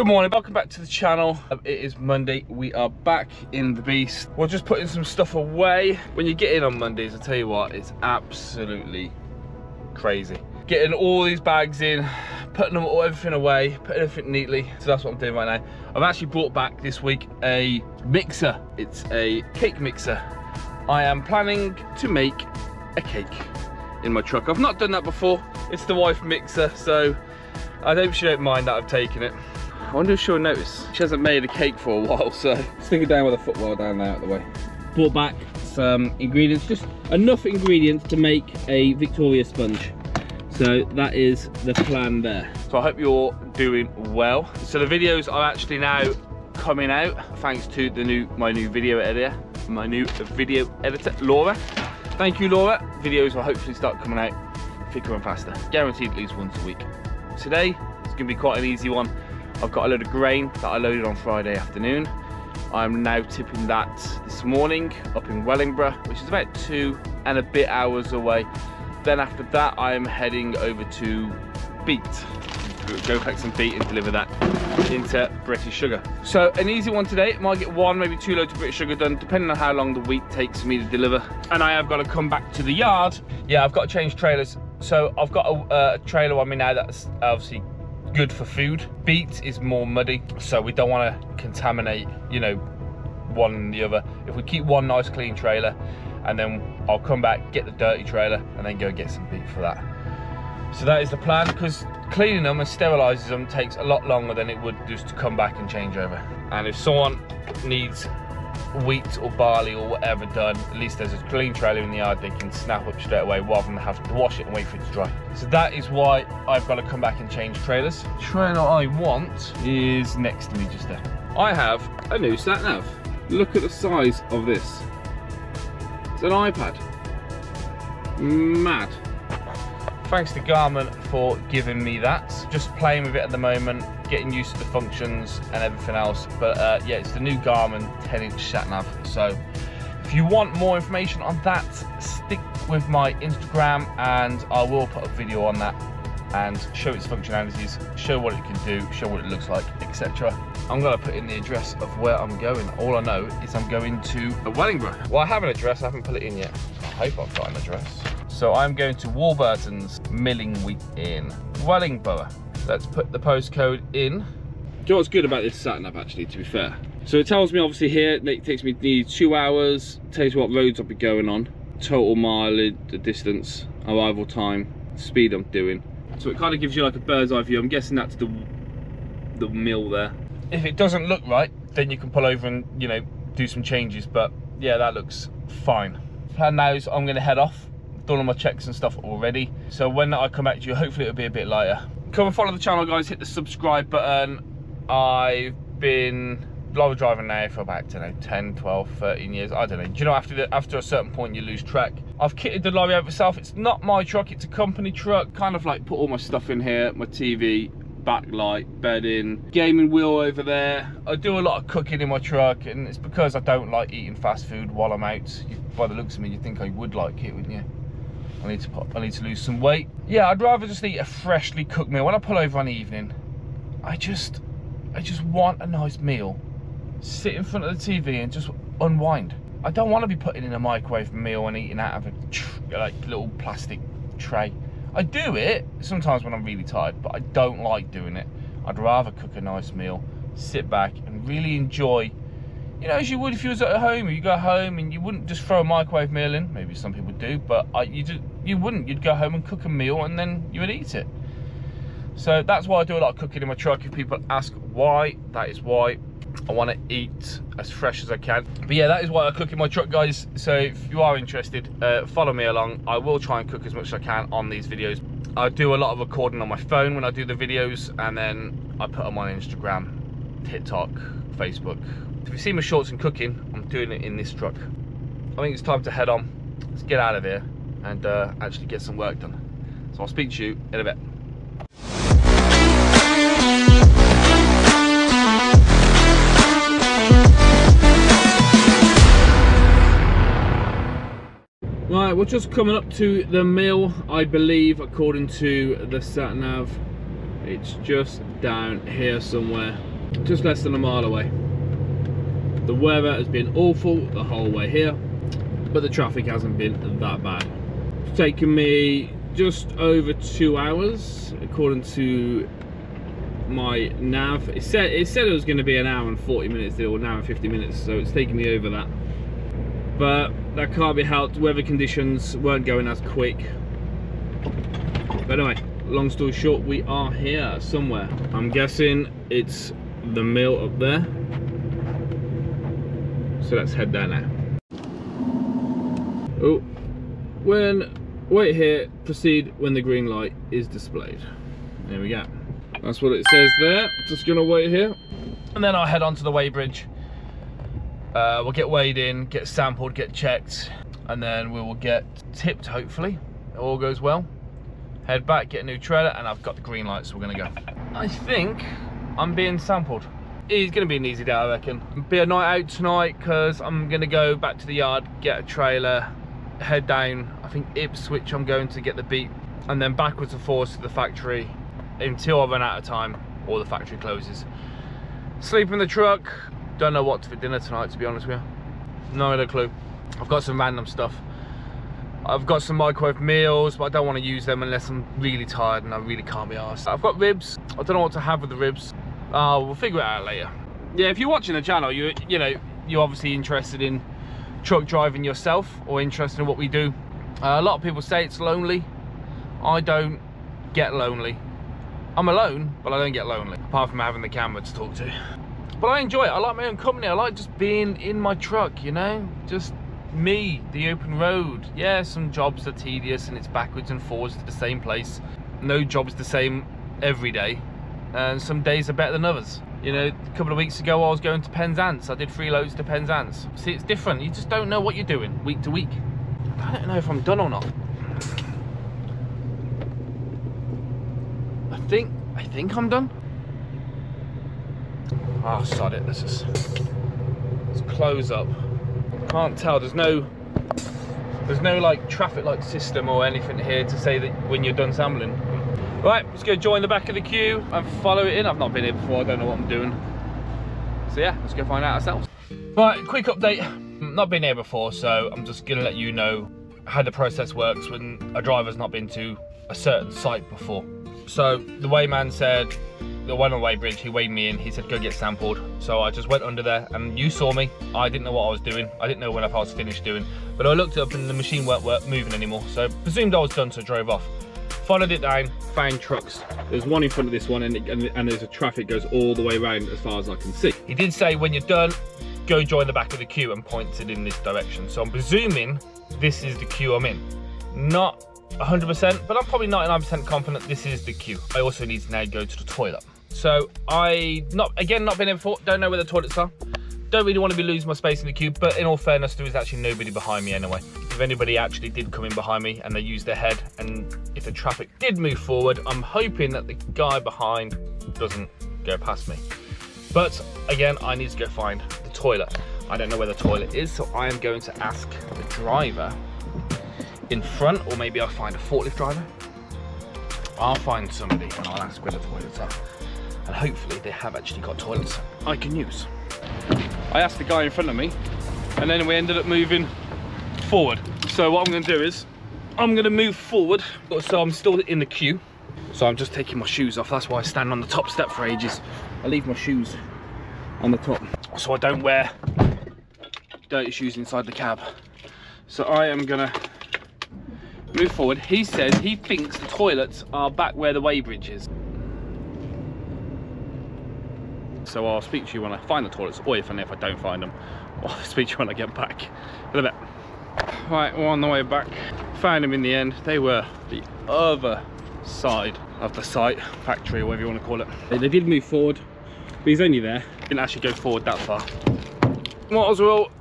Good morning, welcome back to the channel. It is Monday, we are back in the beast. We're just putting some stuff away. When you get in on Mondays, I tell you what, it's absolutely crazy. Getting all these bags in, putting them all, everything away, putting everything neatly. So that's what I'm doing right now. I've actually brought back this week a mixer. It's a cake mixer. I am planning to make a cake in my truck. I've not done that before. It's the wife mixer, so I hope she don't mind that I've taken it. I wonder if she'll notice. She hasn't made a cake for a while, so stick it down with a footwell down there out of the way. Brought back some ingredients, just enough ingredients to make a Victoria sponge. So that is the plan there. So I hope you're doing well. So the videos are actually now coming out thanks to my new video editor, Laura. Thank you, Laura. Videos will hopefully start coming out thicker and faster. Guaranteed at least once a week. Today it's gonna be quite an easy one. I've got a load of grain that I loaded on Friday afternoon. I'm now tipping that this morning up in Wellingborough, which is about 2 and a bit hours away. Then after that, I'm heading over to Beat. Go collect some beet and deliver that into British Sugar. So an easy one today. Might get 1, maybe 2 loads of British Sugar done, depending on how long the wheat takes me to deliver. And I have got to come back to the yard. Yeah, I've got to change trailers. So I've got a trailer on me now that's obviously good for food. Beet is more muddy, so we don't want to contaminate, you know, one and the other. If we keep one nice clean trailer, and then I'll come back, get the dirty trailer, and then go get some beet for that. So that is the plan, because cleaning them and sterilising them takes a lot longer than it would just to come back and change over. And if someone needs wheat or barley or whatever done, at least there's a clean trailer in the yard they can snap up straight away rather than having to wash it and wait for it to dry. So that is why I've got to come back and change trailers. The trailer I want is next to me just there. I have a new sat nav. Look at the size of this. It's an iPad. Mad. Thanks to Garmin for giving me that. Just playing with it at the moment, getting used to the functions and everything else. But yeah, it's the new Garmin 10-inch sat nav. So if you want more information on that, stick with my Instagram and I will put a video on that and show its functionalities, show what it can do, show what it looks like, etc. I'm gonna put in the address of where I'm going. All I know is I'm going to Wellingborough. Well, I have an address, I haven't put it in yet. I hope I've got an address. So I'm going to Warburton's Milling Wheat in Wellingborough. Let's put the postcode in. Do you know what's good about this sat nav actually, to be fair? So it tells me obviously here, it takes me nearly 2 hours, tells you what roads I'll be going on, total mileage, the distance, arrival time, speed I'm doing. So it kind of gives you like a bird's eye view. I'm guessing that's the mill there. If it doesn't look right, then you can pull over and, you know, do some changes, but yeah, that looks fine. Plan now is I'm gonna head off. Done all my checks and stuff already, so when I come back to you, hopefully it'll be a bit lighter. Come and follow the channel, guys. Hit the subscribe button. I've been lorry driving now for about, I don't know, 10, 12, 13 years. I don't know. Do you know, after a certain point you lose track. I've kitted the lorry out myself. It's not my truck, it's a company truck. Kind of like put all my stuff in here, my TV, backlight, bedding, gaming wheel over there. I do a lot of cooking in my truck, and it's because I don't like eating fast food while I'm out. By the looks of me, you'd think I would like it, wouldn't you? I need to lose some weight. Yeah, I'd rather just eat a freshly cooked meal. When I pull over on the evening, I just want a nice meal. Sit in front of the TV and just unwind. I don't want to be putting in a microwave meal and eating out of a like little plastic tray. I do it sometimes when I'm really tired, but I don't like doing it. I'd rather cook a nice meal, sit back and really enjoy, you know, as you would if you was at home. You go home and you wouldn't just throw a microwave meal in. Maybe some people do, but you wouldn't. You'd go home and cook a meal and then you would eat it. So that's why I do a lot of cooking in my truck. If people ask why, that is why. I want to eat as fresh as I can. But yeah, that is why I cook in my truck, guys. So if you are interested, follow me along. I will try and cook as much as I can on these videos. I do a lot of recording on my phone when I do the videos, and then I put them on Instagram, TikTok, Facebook. If you see my shorts and cooking, I'm doing it in this truck. I think it's time to head on. Let's get out of here and actually get some work done. So I'll speak to you in a bit. Right, we're just coming up to the mill, I believe, according to the sat nav. It's just down here somewhere. just less than a mile away. The weather has been awful the whole way here, but the traffic hasn't been that bad. It's taken me just over 2 hours according to my nav. It said it was going to be an hour and 40 minutes or an hour and 50 minutes, so it's taken me over that. But that can't be helped. Weather conditions weren't going as quick. But anyway, long story short, we are here somewhere. I'm guessing it's the mill up there. So let's head there now. Oh, wait here, proceed when the green light is displayed. There we go. That's what it says there. Just gonna wait here. And then I'll head on to the weighbridge. We'll get weighed in, get sampled, get checked, and then we will get tipped, hopefully. It all goes well. Head back, get a new trailer, and I've got the green light, so we're gonna go. I think I'm being sampled. It's gonna be an easy day, I reckon. Be a night out tonight, because I'm gonna go back to the yard, get a trailer, head down, I think Ipswich I'm going to get the beat, and then backwards and forwards to the factory until I run out of time or the factory closes. Sleep in the truck. Don't know what for dinner tonight, to be honest with you. No other clue. I've got some random stuff. I've got some microwave meals, but I don't want to use them unless I'm really tired and I really can't be arsed. I've got ribs. I don't know what to have with the ribs. We'll figure it out later. Yeah, if you're watching the channel, you know, you're obviously interested in truck driving yourself or interested in what we do. A lot of people say it's lonely. I don't get lonely. I'm alone, but I don't get lonely, apart from having the camera to talk to. But I enjoy it. I like my own company. I like just being in my truck, you know? Just me, the open road. Yeah, some jobs are tedious and it's backwards and forwards to the same place. No job's the same every day. And some days are better than others. You know, a couple of weeks ago I was going to Penzance. I did 3 loads to Penzance. See, it's different. You just don't know what you're doing week to week. I don't know if I'm done or not. I think I'm done. Oh, sod it. Let's close up. Can't tell. There's no like traffic light system or anything here to say that when you're done sampling. Right, let's go join the back of the queue and follow it in. I've not been here before. I don't know what I'm doing. So yeah, let's go find out ourselves. Right, quick update. Not been here before, so I'm just gonna let you know how the process works when a driver's not been to a certain site before. So the weighman said, the one on weighbridge, he weighed me in, he said go get sampled. So I just went under there and you saw me. I didn't know what I was doing. I didn't know when I was finished doing, but I looked up and the machine weren't moving anymore. So presumed I was done, so I drove off. Followed it down, found trucks. There's one in front of this one and there's a traffic goes all the way around as far as I can see. He did say when you're done, go join the back of the queue and pointed in this direction. So I'm presuming this is the queue I'm in. Not 100%, but I'm probably 99% confident this is the queue. I also need to now go to the toilet. So not been here before, don't know where the toilets are. Don't really want to be losing my space in the queue, but in all fairness, there is actually nobody behind me anyway. If anybody actually did come in behind me and they used their head, and if the traffic did move forward, I'm hoping that the guy behind doesn't go past me. But again, I need to go find the toilet. I don't know where the toilet is, so I am going to ask the driver in front, or maybe I'll find a forklift driver. I'll find somebody and I'll ask where the toilets are. And hopefully they have actually got toilets I can use. I asked the guy in front of me and then we ended up moving forward. So what I'm going to do is I'm going to move forward. So I'm still in the queue. So I'm just taking my shoes off. That's why I stand on the top step for ages. I leave my shoes on the top so I don't wear dirty shoes inside the cab. So I am going to move forward. He says he thinks the toilets are back where the weighbridge is. So I'll speak to you when I find the toilets, or if I don't find them, I'll speak to you when I get back in a bit. Right, we're on the way back. Found them in the end. They were the other side of the site, factory, or whatever you want to call it. They did move forward, but he's only there. Didn't actually go forward that far. Might as well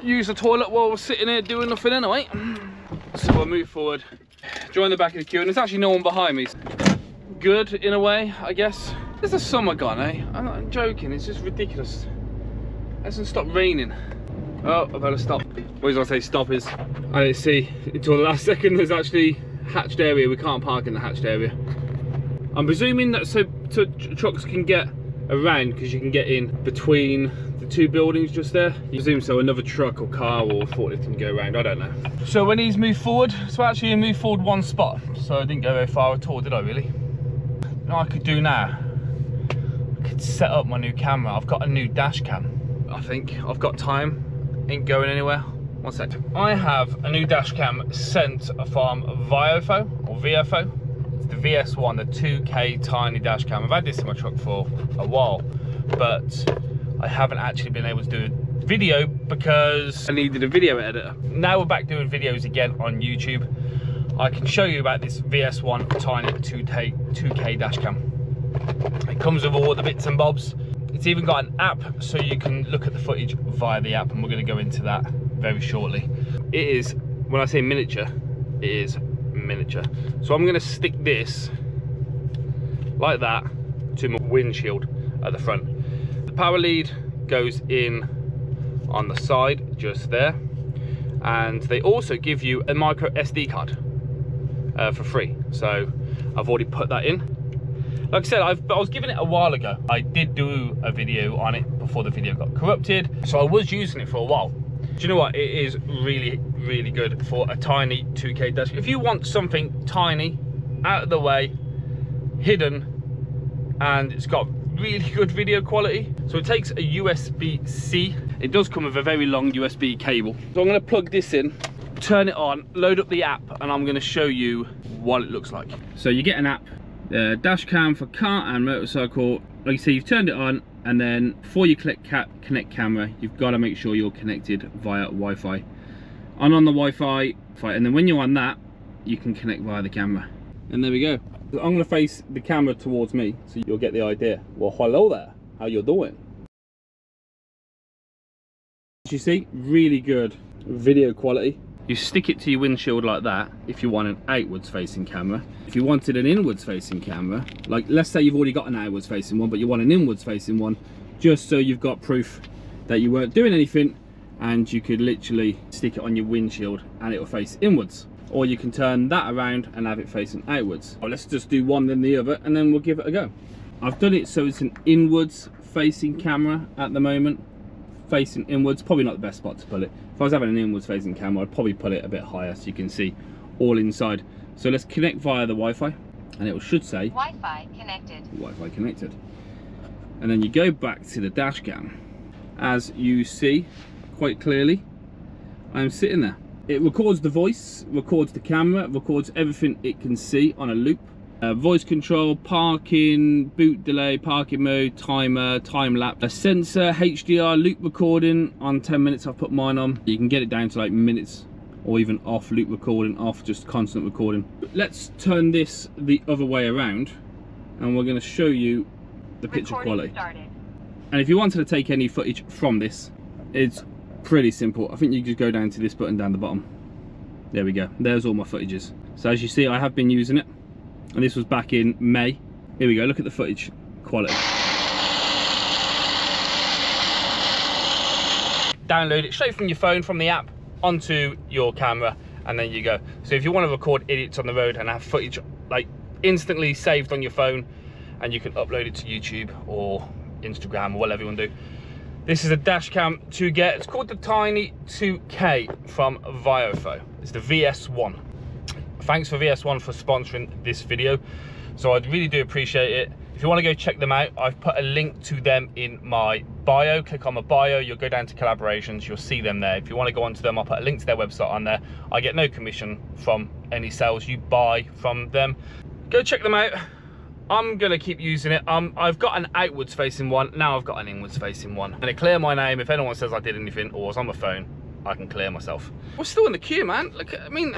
use the toilet while we're sitting here doing nothing anyway. So we'll move forward, join the back of the queue, and there's actually no one behind me. Good in a way, I guess. There's the summer gone, eh? I'm not joking, it's just ridiculous. It hasn't stopped raining. Oh, I better stop. Always I say stop is, I didn't see until the last second there's actually hatched area. We can't park in the hatched area. I'm presuming that so trucks can get around because you can get in between the two buildings just there. You presume so another truck or car or forklift can go around, I don't know. So when he's moved forward, so actually he moved forward one spot, so I didn't go very far at all, did I really? What I could do now, I could set up my new camera. I've got a new dash cam. I think I've got time, ain't going anywhere. One sec. I have a new dash cam sent from Viofo or VFO. It's the VS1, the 2K tiny dash cam. I've had this in my truck for a while, but I haven't actually been able to do a video because I needed a video editor. Now we're back doing videos again on YouTube. I can show you about this VS1 tiny 2K dash cam. It comes with all the bits and bobs. It's even got an app so you can look at the footage via the app, and we're going to go into that very shortly. It is, when I say miniature, it is miniature. So I'm going to stick this like that to my windshield at the front. The power lead goes in on the side just there, and they also give you a micro SD card for free. So I've already put that in. Like I said, I was given it a while ago. I did do a video on it before the video got corrupted, so I was using it for a while. Do you know what? It is really, really good for a tiny 2K dash. If you want something tiny, out of the way, hidden, and it's got really good video quality. So it takes a USB-C. It does come with a very long USB cable. So I'm going to plug this in, turn it on, load up the app, and I'm going to show you what it looks like. So you get an app, dash cam for car and motorcycle. Like you see, you've turned it on, and then before you connect camera, you've got to make sure you're connected via Wi-Fi. On the Wi-Fi, and then when you're on that, you can connect via the camera. And there we go. So I'm going to face the camera towards me, so you'll get the idea. Well, hello there, how you doing? As you see, really good video quality. You stick it to your windshield like that if you want an outwards facing camera. If you wanted an inwards facing camera, like let's say you've already got an outwards facing one, but you want an inwards facing one, just so you've got proof that you weren't doing anything, and you could literally stick it on your windshield and it will face inwards. Or you can turn that around and have it facing outwards. Well, let's just do one then the other, and then we'll give it a go. I've done it so it's an inwards facing camera at the moment. Facing inwards, probably not the best spot to put it. If I was having an inwards facing camera, I'd probably put it a bit higher so you can see all inside. So let's connect via the Wi-Fi, and it should say Wi-Fi connected. Wi-Fi connected. And then you go back to the dash cam. As you see quite clearly, I'm sitting there. It records the voice, records the camera, records everything it can see on a loop. Voice control, parking, boot delay, parking mode, timer, time lapse, a sensor, HDR, loop recording on 10 minutes. I've put mine on. You can get it down to like minutes, or even off loop recording, off just constant recording. Let's turn this the other way around, and we're going to show you the picture quality. And if you wanted to take any footage from this, it's pretty simple. I think you just go down to this button down the bottom. There we go. There's all my footages. So as you see, I have been using it, and this was back in May. Here we go. Look at the footage quality. Download it straight from your phone, from the app, onto your camera, and then you go. So if you want to record idiots on the road and have footage like instantly saved on your phone, and you can upload it to YouTube or Instagram or whatever you want to do. This is a dash cam to get. It's called the Tiny 2K from Viofo. It's the VS1. Thanks for VS1 for sponsoring this video. So I really do appreciate it. If you want to go check them out, I've put a link to them in my bio. Click on my bio, you'll go down to collaborations, you'll see them there. If you want to go onto them, I'll put a link to their website on there. I get no commission from any sales you buy from them. Go check them out. I'm gonna keep using it. I've got an outwards facing one, now I've got an inwards facing one. And it clear my name. If anyone says I did anything or was on my phone, I can clear myself. We're still in the queue, man. Look, I mean,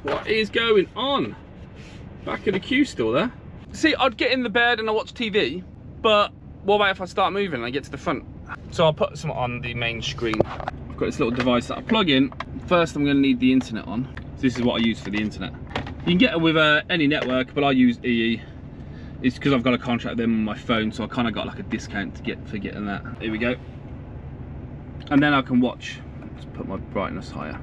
what is going on? Back of the queue still there. See, I'd get in the bed and I watch TV, but what about if I start moving and I get to the front? So I'll put some on the main screen. I've got this little device that I plug in. First, I'm gonna need the internet on. So this is what I use for the internet. You can get it with any network, but I use EE. It's because I've got a contract with them on my phone, so I kind of got like a discount for getting that. Here we go. And then I can watch. Let's put my brightness higher.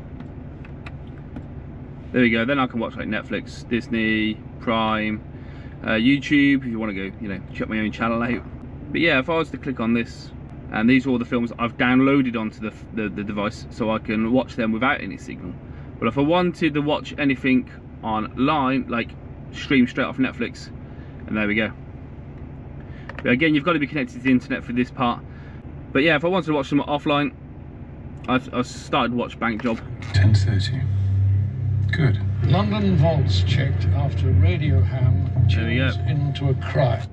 There we go. Then I can watch like Netflix, Disney, Prime, YouTube. If you want to go, you know, check my own channel out. But yeah, if I was to click on this, and these are all the films I've downloaded onto the device, so I can watch them without any signal. But if I wanted to watch anything online, like stream straight off Netflix, and there we go. But again, you've got to be connected to the internet for this part. But yeah, if I wanted to watch them offline, I've started to watch Bank Job. 10:30. Good. London vaults checked after Radio Ham tunes into a cry.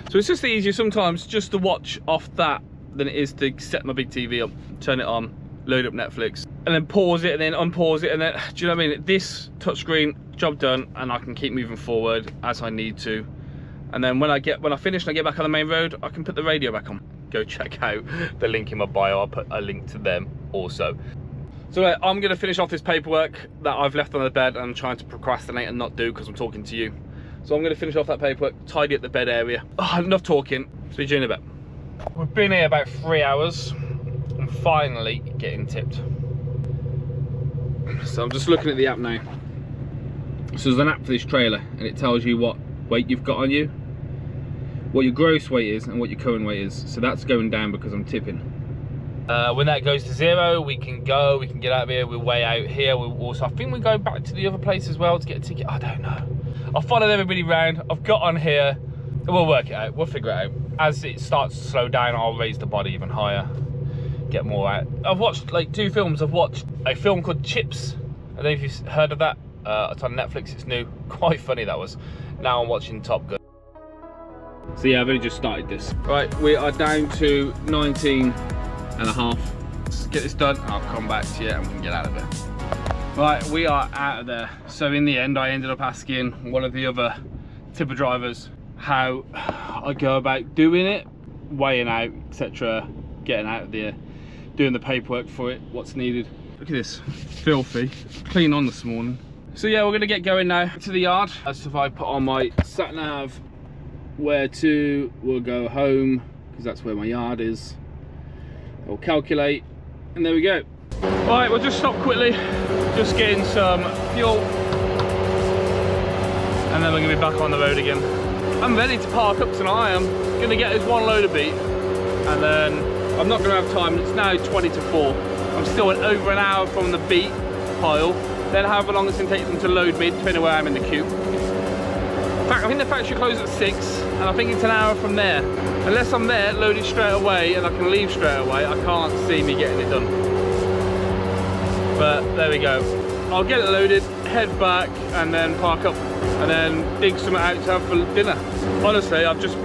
So it's just easier sometimes just to watch off that than it is to set my big TV up, turn it on, load up Netflix, and then pause it and then unpause it, and then, do you know what I mean? This touchscreen, job done, and I can keep moving forward as I need to. And then when I finish and I get back on the main road, I can put the radio back on. Go check out the link in my bio. I'll put a link to them also. So I'm going to finish off this paperwork that I've left on the bed and I'm trying to procrastinate and not do because I'm talking to you. So I'm going to finish off that paperwork, tidy up the bed area. Oh, enough talking. Speak to you in a bit. We've been here about 3 hours and finally getting tipped. So I'm just looking at the app now. So there's an app for this trailer and it tells you what weight you've got on you, what your gross weight is and what your current weight is. So that's going down because I'm tipping. When that goes to 0, we can get out of here. We're way out here. We'll also, I think we go back to the other place as well to get a ticket. I don't know. I've followed everybody round. I've got on here. We'll work it out. We'll figure it out. As it starts to slow down, I'll raise the body even higher, get more out. I've watched like 2 films. I've watched a film called Chips. I don't know if you've heard of that. It's on Netflix. It's new. Quite funny, that was. Now I'm watching Top Gun. So yeah, I've only just started this. Right, we are down to 19 and a half. Let's get this done. I'll come back to you and we can get out of it. Right, we are out of there. So in the end, I ended up asking one of the other tipper drivers how I go about doing it, weighing out, etc., getting out of there, doing the paperwork for it, what's needed. Look at this, filthy, clean on this morning. So yeah, we're gonna get going now to the yard. As if I put on my sat nav, where to, we'll go home, because that's where my yard is. I'll calculate, and there we go. All right, we'll just stop quickly, just getting some fuel, and then we're gonna be back on the road again. I'm ready to park up tonight. I'm gonna get this one load of beat, and then I'm not gonna have time. It's now 20 to 4. I'm still over an hour from the beat pile. Then however long it's gonna take them to load me, depending on where I'm in the queue. In fact, I think the factory closes at 6, and I think it's an hour from there. Unless I'm there, loaded straight away, and I can leave straight away, I can't see me getting it done. But there we go. I'll get it loaded, head back, and then park up, and then dig something out to have for dinner. Honestly, I've just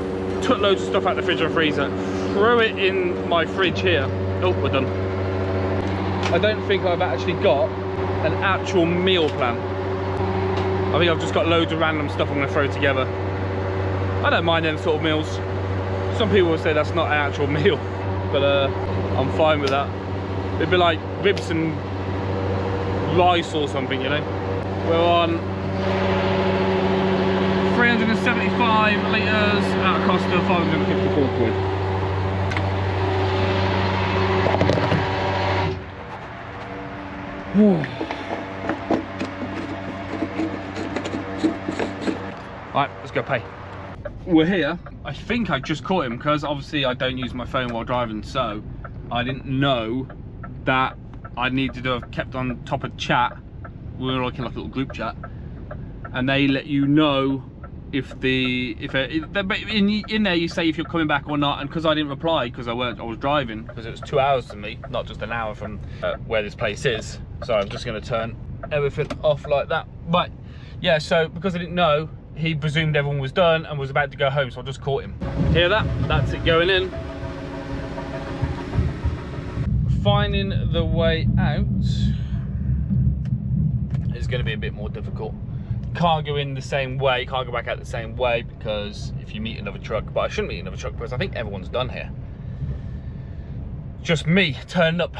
took loads of stuff out the fridge and freezer, threw it in my fridge here. Oh, we're done. I don't think I've actually got an actual meal plan. I think I've just got loads of random stuff I'm going to throw together. I don't mind them sort of meals. Some people will say that's not an actual meal, but I'm fine with that. It'd be like ribs and rice or something, you know. We're on 375 litres at a cost of 554 quid. Right, let's go pay. We're here. I think I just caught him because obviously I don't use my phone while driving, so I didn't know that I needed to have kept on top of chat. We were like in like a little group chat, and they let you know if in there you say if you're coming back or not. And because I didn't reply because I was driving, because it was 2 hours to me, not just an hour from where this place is. So I'm just going to turn everything off like that. But yeah, so because I didn't know, he presumed everyone was done and was about to go home, so I just caught him. Hear that? That's it going in. Finding the way out is going to be a bit more difficult. Can't go in the same way, can't go back out the same way, because if you meet another truck, but I shouldn't meet another truck because I think everyone's done here. Just me turning up.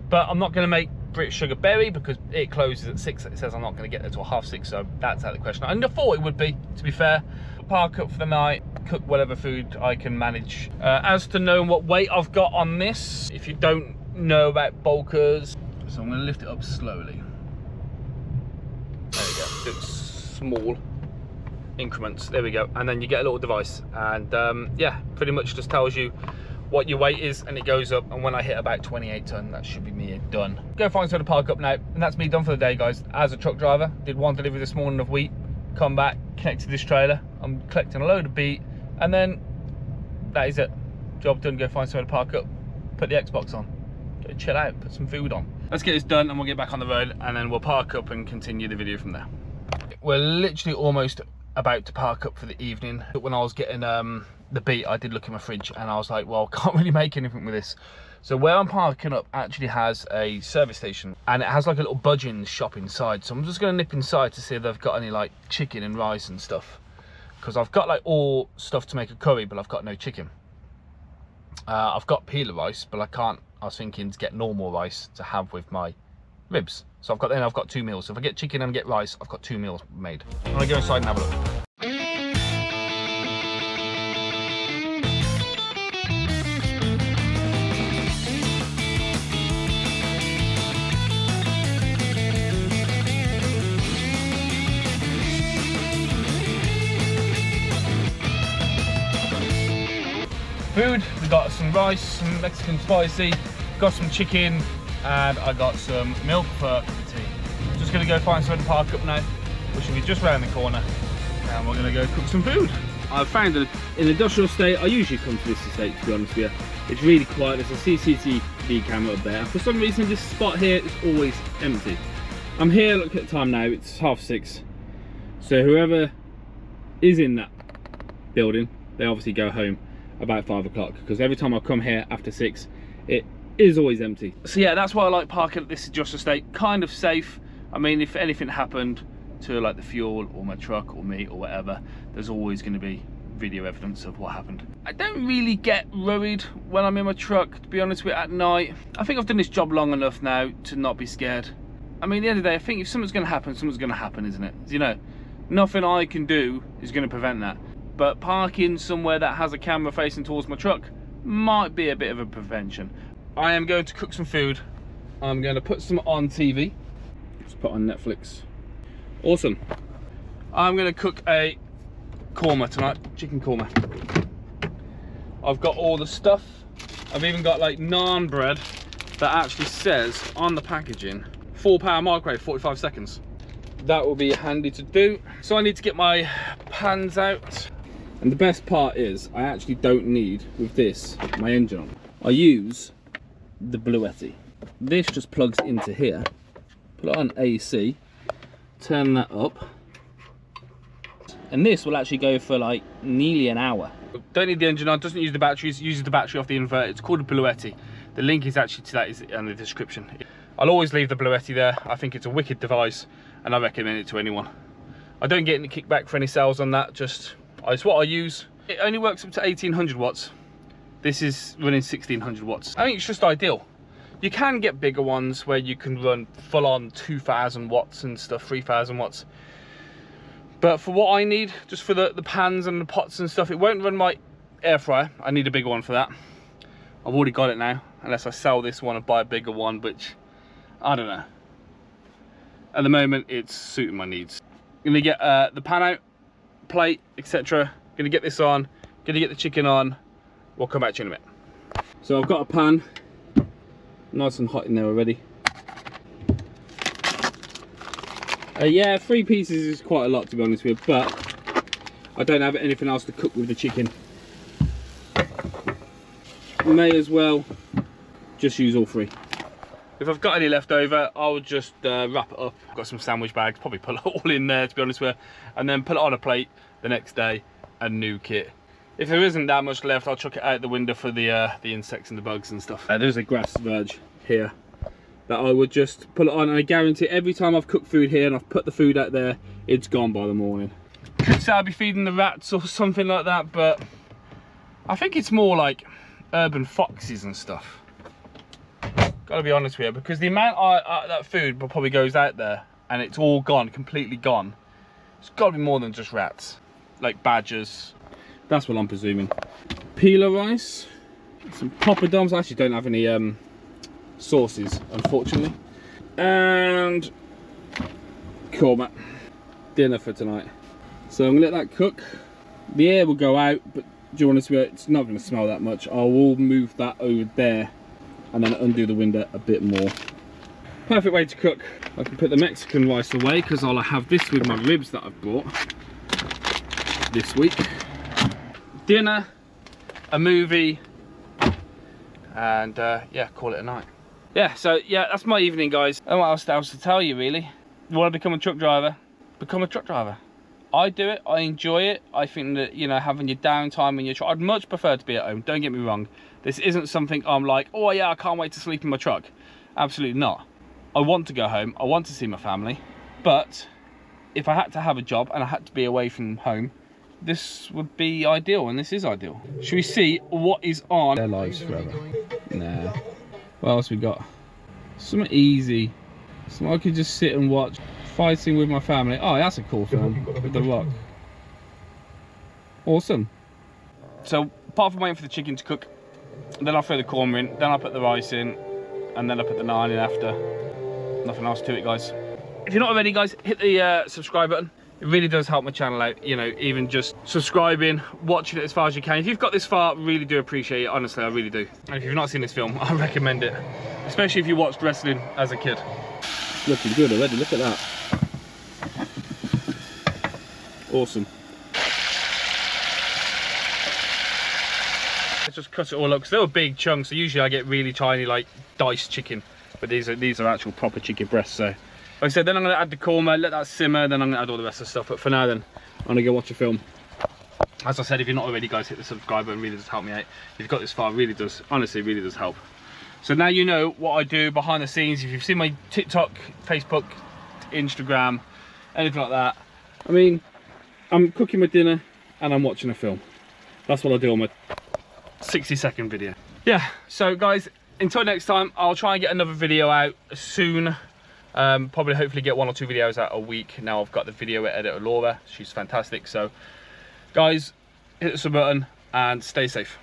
But I'm not going to make British Sugar Berry because it closes at 6. It says I'm not going to get there till 6:30, so that's out of the question. I thought it would be, to be fair. Park up for the night, cook whatever food I can manage. As to knowing what weight I've got on this, if you don't know about bulkers, so I'm going to lift it up slowly. There we go. It's small increments. There we go. And then you get a little device, and yeah, pretty much just tells you what your weight is, and it goes up. And when I hit about 28 ton, that should be me done. Go find somewhere to park up now, and that's me done for the day, guys. As a truck driver, did one delivery this morning of wheat, come back, connect to this trailer. I'm collecting a load of beet, and then that is it. Job done. Go find somewhere to park up, put the Xbox on, go chill out, put some food on. Let's get this done, and we'll get back on the road, and then we'll park up and continue the video from there. We're literally almost about to park up for the evening. When I was getting the beet, I did look in my fridge, and I was like, well, can't really make anything with this. So where I'm parking up actually has a service station, and it has like a little budging shop inside. So I'm just gonna nip inside to see if they've got any like chicken and rice and stuff, because I've got like all stuff to make a curry, but I've got no chicken. I've got peeler rice, but I can't. I was thinking to get normal rice to have with my ribs. So I've got 2 meals. So if I get chicken and get rice, I've got 2 meals made. I'm gonna go inside and have a look. Food, we got some rice, some Mexican spicy, got some chicken, and I got some milk for a cup of tea. Just gonna go find somewhere to park up now, which will be just round the corner, and we're gonna go cook some food. I've found that in an industrial estate, I usually come to this estate, to be honest with you. It's really quiet. There's a CCTV camera up there. For some reason, this spot here is always empty. I'm here, look at the time now, it's 6:30. So whoever is in that building, they obviously go home about 5 o'clock, because every time I come here after 6, it is always empty. So yeah, that's why I like parking at this industrial estate. Kind of safe. I mean, if anything happened to like the fuel or my truck or me or whatever, there's always going to be video evidence of what happened. I don't really get worried when I'm in my truck, to be honest with you, at night. I think I've done this job long enough now to not be scared. I mean, at the end of the day, I think if something's going to happen, something's going to happen, isn't it? You know, nothing I can do is going to prevent that. But parking somewhere that has a camera facing towards my truck might be a bit of a prevention. I am going to cook some food. I'm going to put some on TV. Just put on Netflix. Awesome. I'm going to cook a korma tonight, chicken korma. I've got all the stuff. I've even got like naan bread that actually says on the packaging, 4-power microwave, 45 seconds. That will be handy to do. So I need to get my pans out. And the best part is, I actually don't need, with this, my engine on. I use the Bluetti. This just plugs into here. Put it on AC, turn that up, and this will actually go for like nearly an hour. Don't need the engine on, doesn't use the batteries, uses the battery off the inverter. It's called a Bluetti. The link is actually to that is in the description. I'll always leave the Bluetti there. I think it's a wicked device, and I recommend it to anyone. I don't get any kickback for any sales on that, just it's what I use. It only works up to 1800 watts. This is running 1600 watts. I think it's just ideal. You can get bigger ones where you can run full on 2000 watts and stuff, 3000 watts. But for what I need, just for the pans and the pots and stuff, it won't run my air fryer. I need a bigger one for that. I've already got it now, unless I sell this one and buy a bigger one, which I don't know. At the moment, it's suiting my needs. I'm gonna get the pan out, plate, etc. Gonna get this on, gonna get the chicken on. We'll come back to you in a bit. So I've got a pan, nice and hot in there already. Yeah, 3 pieces is quite a lot, to be honest with you, but I don't have anything else to cook with the chicken. May as well just use all 3. If I've got any left over, I'll just wrap it up. I've got some sandwich bags, probably put it all in there, to be honest with you, and then put it on a plate the next day, a new kit. If there isn't that much left, I'll chuck it out the window for the insects and the bugs and stuff. There's a grass verge here that I would just put it on, and I guarantee every time I've cooked food here and I've put the food out there, it's gone by the morning. Could say I'll be feeding the rats or something like that, but I think it's more like urban foxes and stuff. Gotta be honest with you, because the amount that food probably goes out there and it's all gone, completely gone. It's gotta be more than just rats, like badgers. That's what I'm presuming. Peeler rice, some poppadoms. I actually don't have any sauces, unfortunately. And korma. Dinner for tonight. So I'm gonna let that cook. The air will go out, but do you want it to be, it's not gonna smell that much. I will move that over there and then undo the window a bit more. Perfect way to cook. I can put the Mexican rice away because I'll have this with my ribs that I've bought this week. Dinner, a movie, and yeah, call it a night. Yeah, so yeah, that's my evening, guys. And what else to tell you, really? You want to become a truck driver? Become a truck driver. I do it, I enjoy it. I think that, you know, having your downtime when you're I'd much prefer to be at home, don't get me wrong. This isn't something I'm like, oh yeah, I can't wait to sleep in my truck. Absolutely not. I want to go home, I want to see my family, but if I had to have a job and I had to be away from home, this would be ideal, and this is ideal. Should we see what is on Their Lives Forever? Nah. What else we got? Something easy. Something I could just sit and watch. Fighting with my family. Oh, that's a cool film with The Rock. Awesome. So, apart from waiting for the chicken to cook, then I'll throw the korma in, then I'll put the rice in, and then I'll put the naan in after. Nothing else to it, guys. If you're not already, guys, hit the subscribe button. It really does help my channel out, you know, even just subscribing, watching it as far as you can. If you've got this far, really do appreciate it, honestly, I really do. And if you've not seen this film, I recommend it. Especially if you watched wrestling as a kid. Looking good already, look at that. Awesome. Let's just cut it all up, because they were big chunks, so usually I get really tiny, like, diced chicken. But these are actual proper chicken breasts, so. Like I said, then I'm going to add the korma, let that simmer, then I'm going to add all the rest of the stuff. But for now then, I'm going to go watch a film. As I said, if you're not already, guys, hit the subscribe button, really does help me out. If you've got this far, really does, honestly, really does help. So now you know what I do behind the scenes. If you've seen my TikTok, Facebook, Instagram, anything like that. I mean, I'm cooking my dinner and I'm watching a film. That's what I do on my 60-second video. Yeah, so guys, until next time, I'll try and get another video out soon. Probably hopefully get 1 or 2 videos out a week. Now I've got the video editor Laura, she's fantastic. So guys, hit the sub button and stay safe.